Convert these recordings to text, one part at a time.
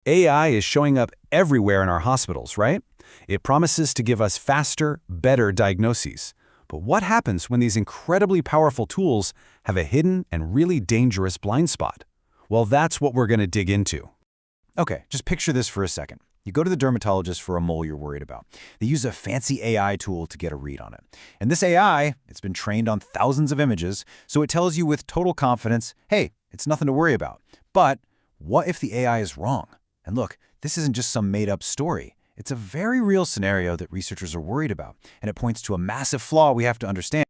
AI is showing up everywhere in our hospitals, right? It promises to give us faster, better diagnoses. But what happens when these incredibly powerful tools have a hidden and really dangerous blind spot? Well, that's what we're going to dig into. Okay, just picture this for a second. You go to the dermatologist for a mole you're worried about. They use a fancy AI tool to get a read on it. And this AI, it's been trained on thousands of images, so it tells you with total confidence, hey, it's nothing to worry about. But what if the AI is wrong? And look, this isn't just some made-up story. It's a very real scenario that researchers are worried about, and it points to a massive flaw we have to understand.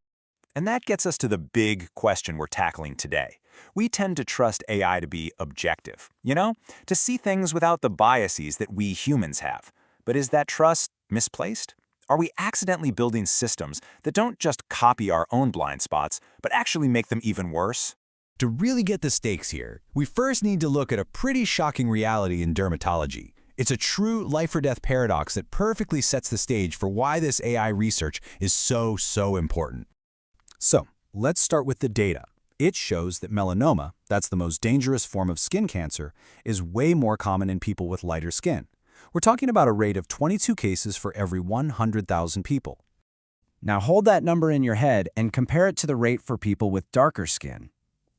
And that gets us to the big question we're tackling today. We tend to trust AI to be objective, to see things without the biases that we humans have. But is that trust misplaced? Are we accidentally building systems that don't just copy our own blind spots, but actually make them even worse? To really get the stakes here, we first need to look at a pretty shocking reality in dermatology. It's a true life-or-death paradox that perfectly sets the stage for why this AI research is so important. So, let's start with the data. It shows that melanoma, that's the most dangerous form of skin cancer, is way more common in people with lighter skin. We're talking about a rate of 22 cases for every 100,000 people. Now hold that number in your head and compare it to the rate for people with darker skin.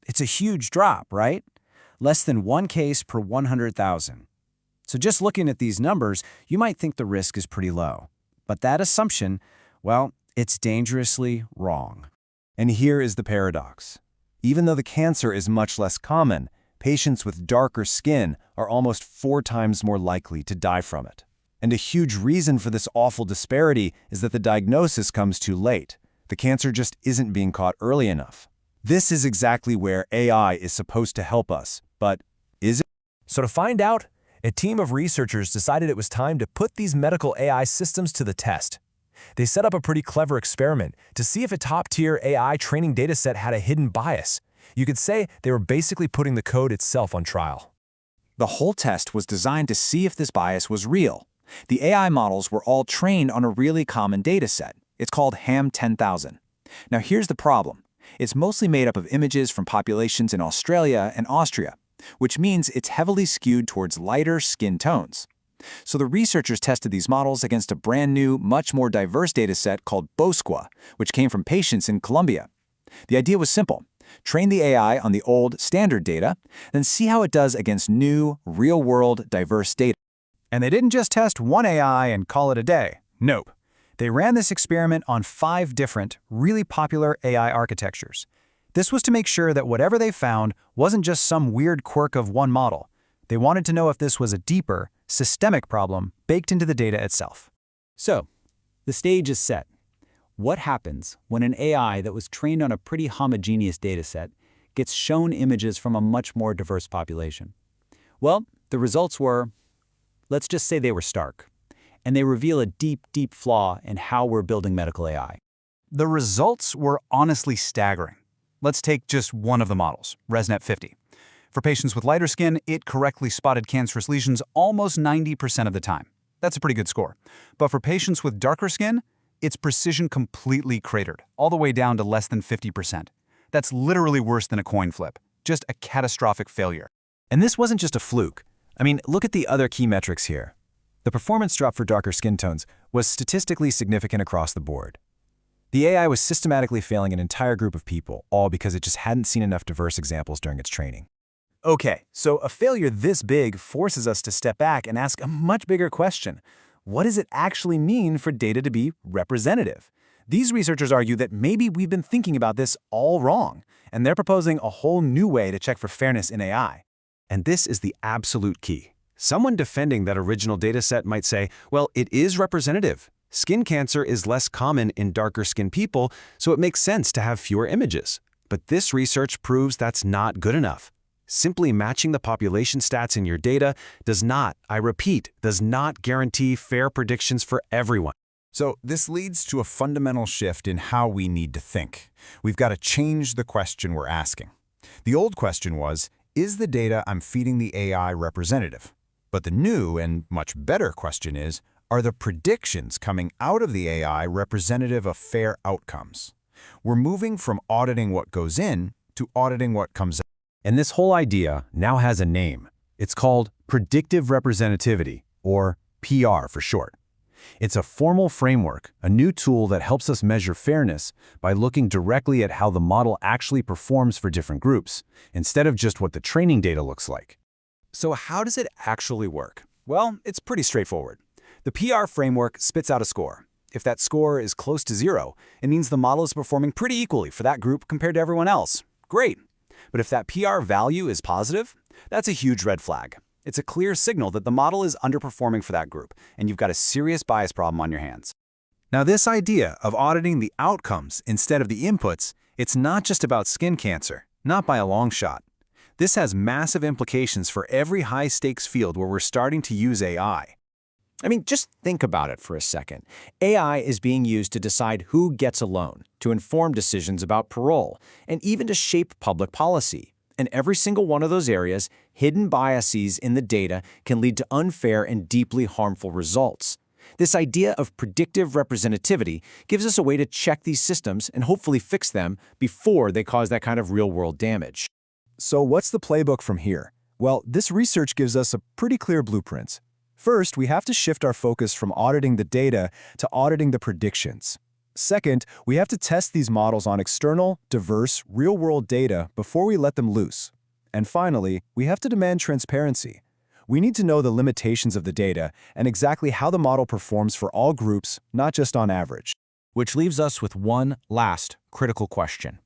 It's a huge drop, right? Less than 1 case per 100,000. So just looking at these numbers, you might think the risk is pretty low. But that assumption, well, it's dangerously wrong. And here is the paradox. Even though the cancer is much less common, patients with darker skin are almost 4 times more likely to die from it. And a huge reason for this awful disparity is that the diagnosis comes too late. The cancer just isn't being caught early enough. This is exactly where AI is supposed to help us, but is it? So to find out, a team of researchers decided it was time to put these medical AI systems to the test. They set up a pretty clever experiment to see if a top-tier AI training dataset had a hidden bias. You could say they were basically putting the code itself on trial. The whole test was designed to see if this bias was real. The AI models were all trained on a really common dataset. It's called HAM 10,000. Now here's the problem. It's mostly made up of images from populations in Australia and Austria, which means it's heavily skewed towards lighter skin tones. So the researchers tested these models against a brand new, much more diverse dataset called BOSQUA, which came from patients in Colombia. The idea was simple. Train the AI on the old, standard data, then see how it does against new, real-world, diverse data. And they didn't just test one AI and call it a day. Nope. They ran this experiment on 5 different, really popular AI architectures. This was to make sure that whatever they found wasn't just some weird quirk of one model. They wanted to know if this was a deeper, systemic problem baked into the data itself. So, the stage is set. What happens when an AI that was trained on a pretty homogeneous dataset gets shown images from a much more diverse population? Well, the results were, let's just say they were stark. And they reveal a deep flaw in how we're building medical AI. The results were honestly staggering. Let's take just one of the models, ResNet 50. For patients with lighter skin, it correctly spotted cancerous lesions almost 90% of the time. That's a pretty good score. But for patients with darker skin, its precision completely cratered, all the way down to less than 50%. That's literally worse than a coin flip, just a catastrophic failure. And this wasn't just a fluke. I mean, look at the other key metrics here. The performance drop for darker skin tones was statistically significant across the board. The AI was systematically failing an entire group of people, all because it just hadn't seen enough diverse examples during its training. Okay, so a failure this big forces us to step back and ask a much bigger question. What does it actually mean for data to be representative? These researchers argue that maybe we've been thinking about this all wrong, and they're proposing a whole new way to check for fairness in AI. And this is the absolute key. Someone defending that original dataset might say, well, it is representative. Skin cancer is less common in darker skinned people, so it makes sense to have fewer images. But this research proves that's not good enough. Simply matching the population stats in your data does not, I repeat, does not guarantee fair predictions for everyone. So this leads to a fundamental shift in how we need to think. We've got to change the question we're asking. The old question was, is the data I'm feeding the AI representative? But the new and much better question is, are the predictions coming out of the AI representative of fair outcomes? We're moving from auditing what goes in to auditing what comes out. And this whole idea now has a name. It's called predictive representativity, or PR for short. It's a formal framework, a new tool that helps us measure fairness by looking directly at how the model actually performs for different groups, instead of just what the training data looks like. So how does it actually work? Well, it's pretty straightforward. The PR framework spits out a score. If that score is close to 0, it means the model is performing pretty equally for that group compared to everyone else. Great. But if that PR value is positive, that's a huge red flag. It's a clear signal that the model is underperforming for that group, and you've got a serious bias problem on your hands. Now, this idea of auditing the outcomes instead of the inputs, it's not just about skin cancer, not by a long shot. This has massive implications for every high-stakes field where we're starting to use AI. I mean, just think about it for a second. AI is being used to decide who gets a loan, to inform decisions about parole, and even to shape public policy. In every single one of those areas, hidden biases in the data can lead to unfair and deeply harmful results. This idea of predictive representativity gives us a way to check these systems and hopefully fix them before they cause that kind of real-world damage. So what's the playbook from here? Well, this research gives us a pretty clear blueprint. First, we have to shift our focus from auditing the data to auditing the predictions. Second, we have to test these models on external, diverse, real-world data before we let them loose. And finally, we have to demand transparency. We need to know the limitations of the data and exactly how the model performs for all groups, not just on average. Which leaves us with one last critical question.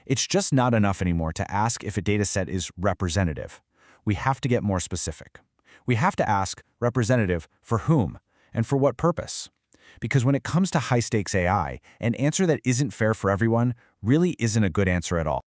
It's just not enough anymore to ask if a dataset is representative. We have to get more specific. We have to ask representative for whom and for what purpose. Because when it comes to high-stakes AI, an answer that isn't fair for everyone really isn't a good answer at all.